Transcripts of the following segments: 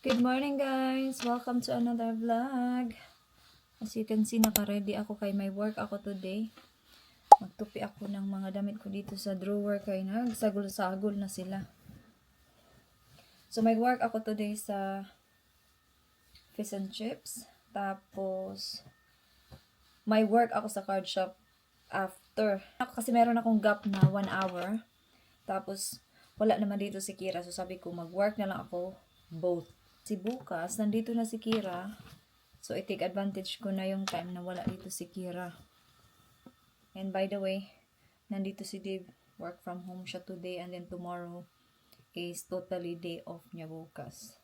Good morning guys! Welcome to another vlog. As you can see, naka-ready ako kay may work ako today. Magtupi ako ng mga damit ko dito sa drawer kay nagsagol-sagol na sila. So may work ako today sa fish and chips. Tapos may work ako sa card shop after. Kasi meron akong gap na 1 hour. Tapos wala naman dito si Kira. So sabi ko mag-work na lang ako both. Si bukas, nandito na si Kira. So, i-take advantage ko na yung time na wala dito si Kira. And by the way, nandito si Dave. Work from home siya today. And then tomorrow is totally day off niya bukas.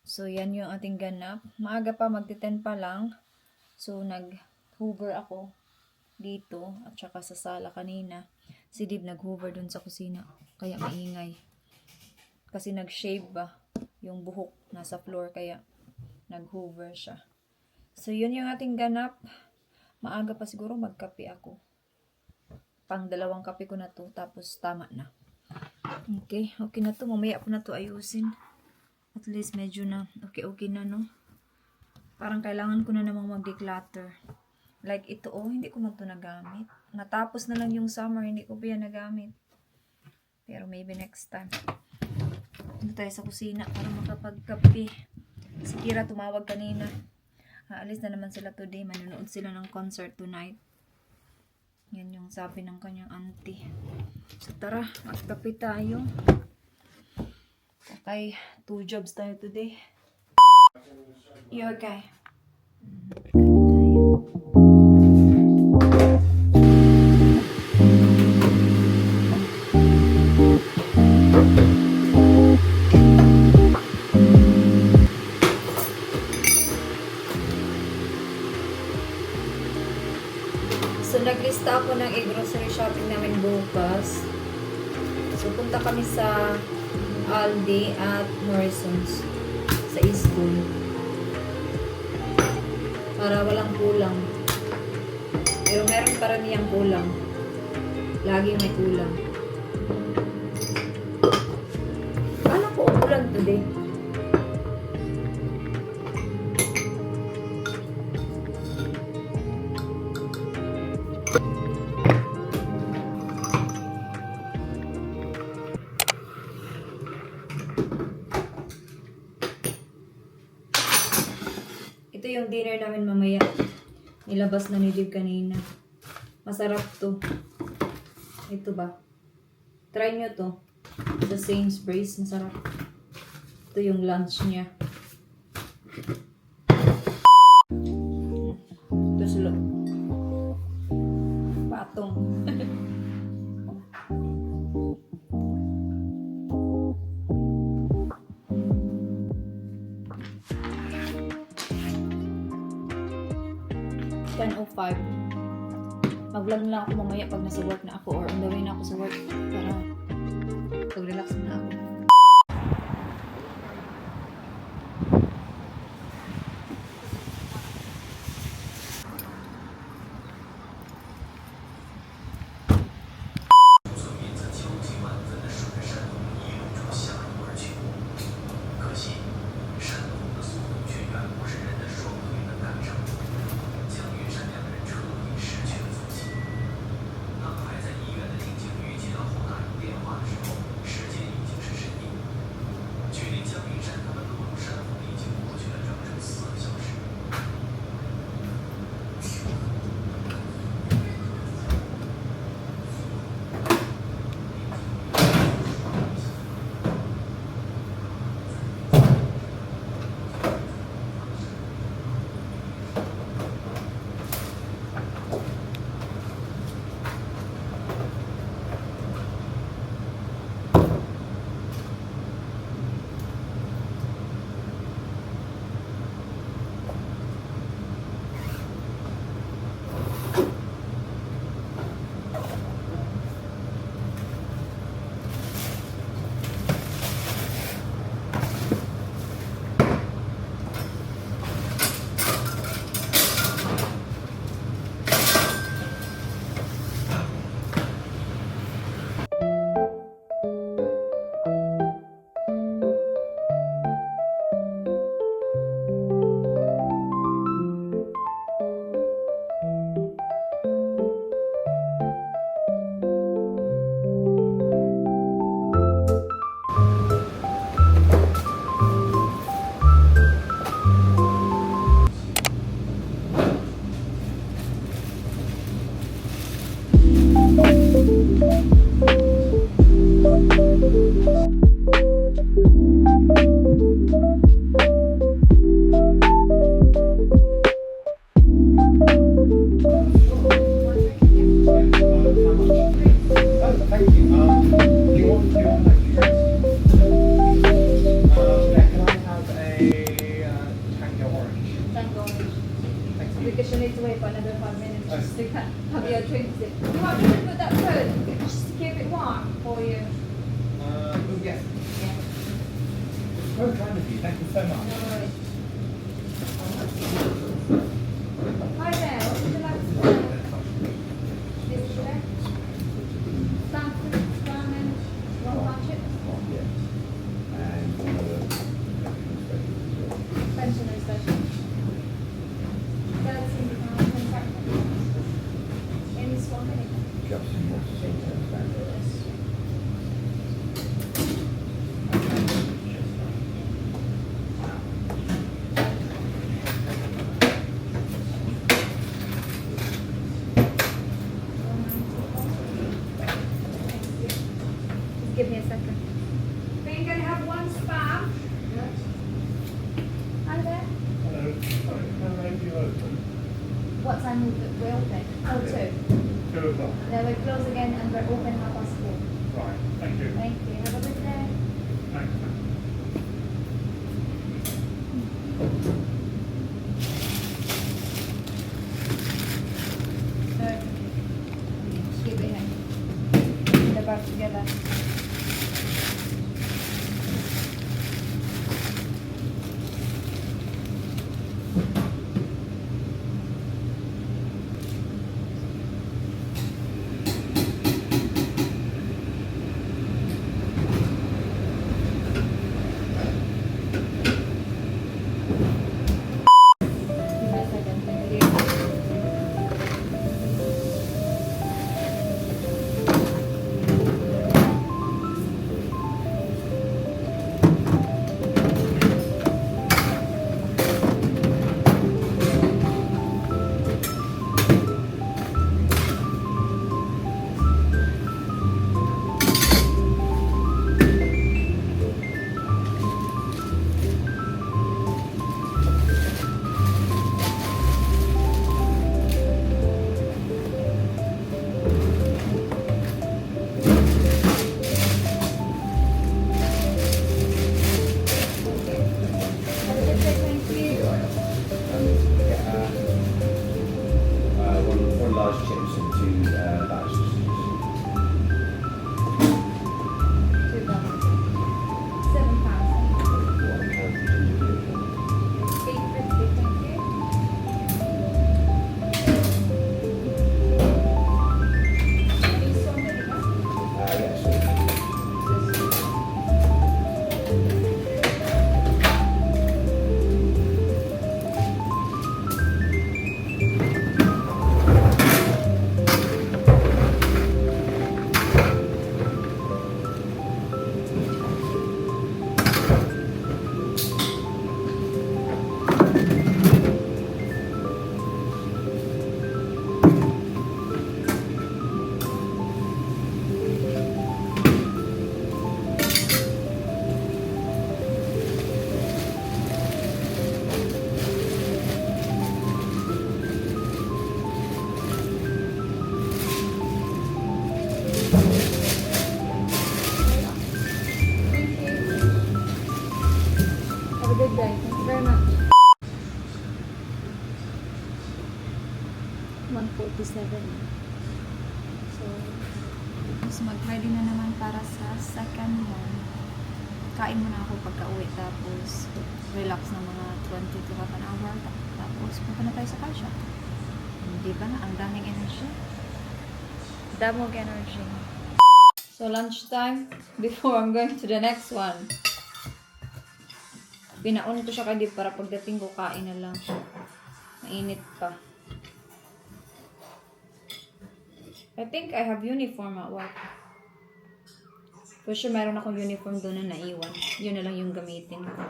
So, yan yung ating ganap. Maaga pa, magti-10 pa lang. So, nag-hoover ako dito. At saka sa sala kanina. Si Dave nag-hoover dun sa kusina. Kaya maingay. Kasi nag-shave ba yung buhok nasa floor, kaya nag-hoover siya. So, yun yung ating ganap. Maaga pa siguro magkape ako. Pang 2 kape ko na to, tapos tama na. Okay na to. Mamaya ko na to ayusin. At least medyo na okay na, no? Parang kailangan ko na namang mag-declutter. Like ito, hindi ko man to nagamit. Natapos na lang yung summer, hindi ko pa yan nagamit. Pero maybe next time. Dito tayo sa kusina para makapagkape. Si Kira tumawag kanina. Aalis na naman sila today. Manonood sila ng concert tonight. Yan yung sabi ng kanyang auntie. So tara, magkape tayo. Okay, 2 jobs tayo today. You okay? So, naglista ako ng grocery shopping namin bukas. So, punta kami sa Aldi at Morrisons sa school. Para walang kulang. Pero meron paramihang kulang. Lagi may kulang. Paano ko kulang today? Ito yung dinner namin mamaya. Nilabas na ni Dave kanina. Masarap to. Ito ba? Try nyo to. Sa Sainsbury's. Masarap. Ito yung lunch niya. Ito sila. Patong. Mag-vlog na lang ako mamaya pag nasa work na ako or on the way na ako sa work para pag-relax na ako. another 5 minutes just to have your drinks in. You want me to put that food? Just to keep it warm for you. Yes. Yeah. Very kind of you. Thank you so much. No worries. Hi there. What would you like to do? This today? Stanford, ramen, one budget, And another pensioner special. £13 contract. Any small minute. Give me a second. Are you going to have one spam? Hi there. Hello. Sorry, how late do you open? What time will we open? Oh, 2. 2 o'clock. Then we close again and we're open 4:30. Right. Thank you. Thank you. Have a good day. Thanks. Keep it in. The back together. Give me a second. Thank you. Have a good day. Thank you. One large chips and two large sausages. £2. £7. One pound ginger beer. £8.50. Thank you. Any song that you want? Yes. Thank you. Have a good day. Thank you very much. 1:47. So, mas mag-ready na naman para sa second one. Kain muna ako pagka-uwi tapos relax ng mga 20 to half an hour. Tapos punta na tayo sa kasya. Hindi ba na? Ang daming energy. Damog energy. So, lunchtime before I'm going to the next one. Pinaon ko siya kadi para pagdating ko kain na lang. Mainit pa. I think I have uniform at work. For sure, meron akong uniform doon na naiwan. Yun na lang yung gamitin ko.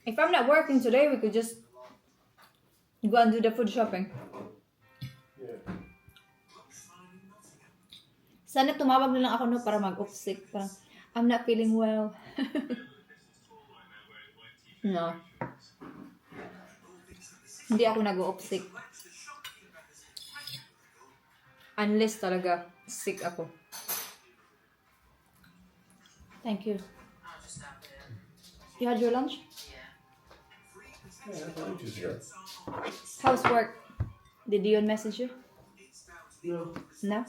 If I'm not working today, we could just go and do the food shopping. Sana tumawag na lang ako no para mag-off sick. Parang, I'm not feeling well. No. Hindi ako nag-off sick. Unless talaga sick ako. Thank you. You had your lunch? Yeah, ages ago. How's work? Did Dion message you? No. No?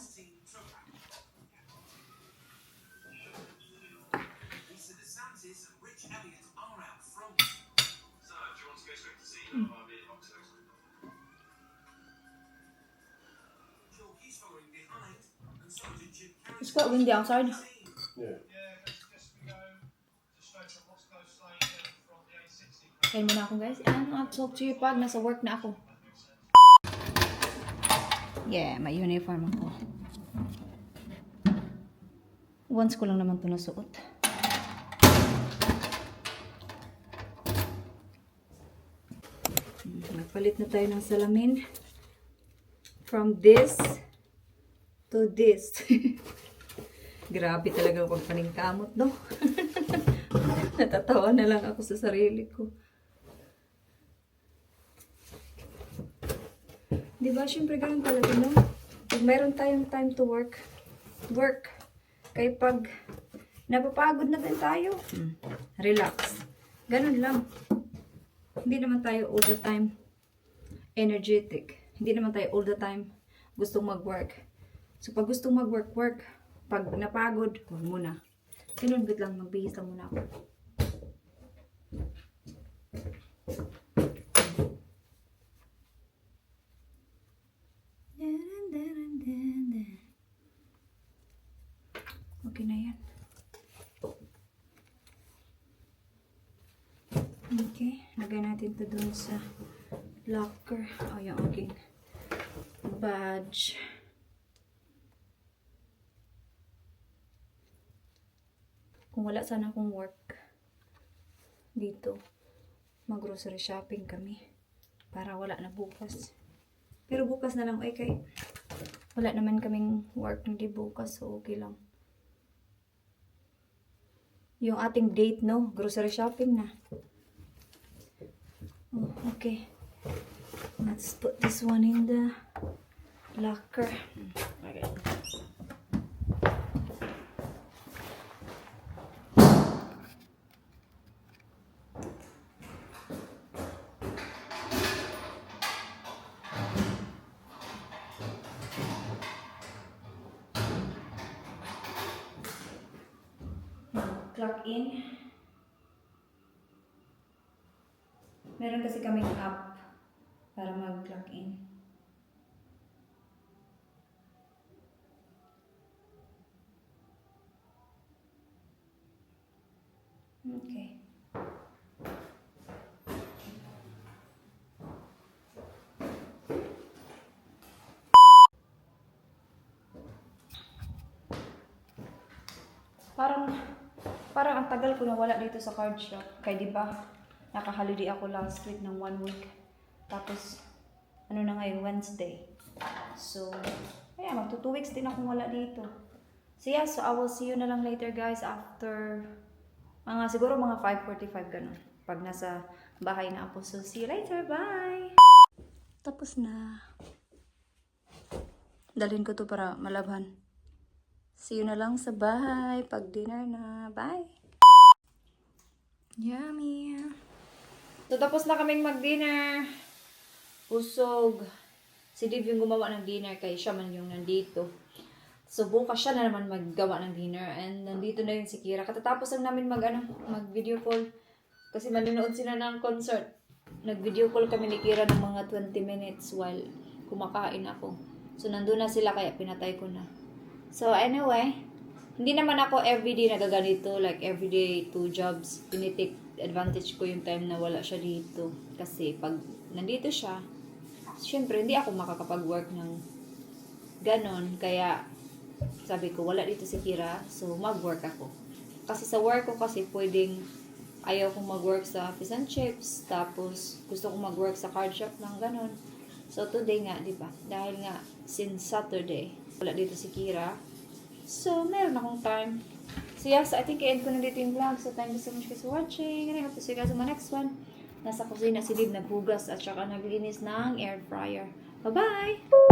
It's quite windy outside. Yeah. Kain muna ako guys. And I'll talk to you pag nasa work na ako. Yeah, may uniform ako. Once ko lang naman ito nasuot. Nagpalit na tayo ng salamin. From this to this. Grabe talaga pag paningkamot, no? Natatawa na lang ako sa sarili ko. Diba, syempre ganun talaga, no? Pag mayroon tayong time to work. Kaya pag napapagod na din tayo, relax. Ganun lang. Hindi naman tayo all the time energetic. Hindi naman tayo all the time gustong mag-work. So, pag gustong mag-work, work. Pag napagod, huwag muna. Sinunod lang, magbihis lang muna ako. Okay na yan. Okay, lagay natin ito dun sa locker. O, yung aking badge. Kung wala sana akong work dito, mag-grocery shopping kami para wala na bukas. Pero bukas na lang, ay kay wala naman kaming work hindi bukas, so okay lang. Yung ating date, no? Grocery shopping na. Oh, okay. Let's put this one in the locker. Okay. Clock in. Meron kasi kaming app para mag-clock in. Okay. Parang ang tagal ko na wala dito sa card shop. Kaya di ba, naka-holiday ako last week ng 1 week. Tapos, ano na ngayon, Wednesday. So, kaya magto 2 weeks din akong wala dito. So yeah, so I will see you na lang later guys after siguro mga 5:45 ganun. Pag nasa bahay na ako. So see you later, bye! Tapos na. Dalhin ko to para malabhan. See you na lang sa bahay pag dinner na. Bye! Yummy! So tapos na kaming mag-dinner. Usog. Si Div yung gumawa ng dinner kay siya man yung nandito. So bukas siya na naman maggawa ng dinner and nandito na yun si Kira. Katatapos lang namin mag-video call kasi malinood sila ng concert. Nag-video call kami ni Kira ng mga 20 minutes while kumakain ako. So nandun na sila kaya pinatay ko na. So anyway, hindi naman ako everyday nagaganito, like everyday 2 jobs. Tinitake advantage ko yung time na wala siya dito. Kasi pag nandito siya, syempre hindi ako makakapag-work ng ganon. Kaya sabi ko, wala dito si Kira, so mag-work ako. Kasi sa work ko kasi pwedeng ayaw kong mag-work sa fish and chips, tapos gusto kong mag-work sa card shop ng ganon. So today nga, di ba? Dahil nga, since Saturday, wala dito si Kira. So, meron akong time. So yes, I think i-end ko na dito yung vlog. So thank you so much guys for watching. And I hope to see you guys in my next one. Nasa kusina si Liv naghugas at saka naglinis ng air fryer. Bye-bye!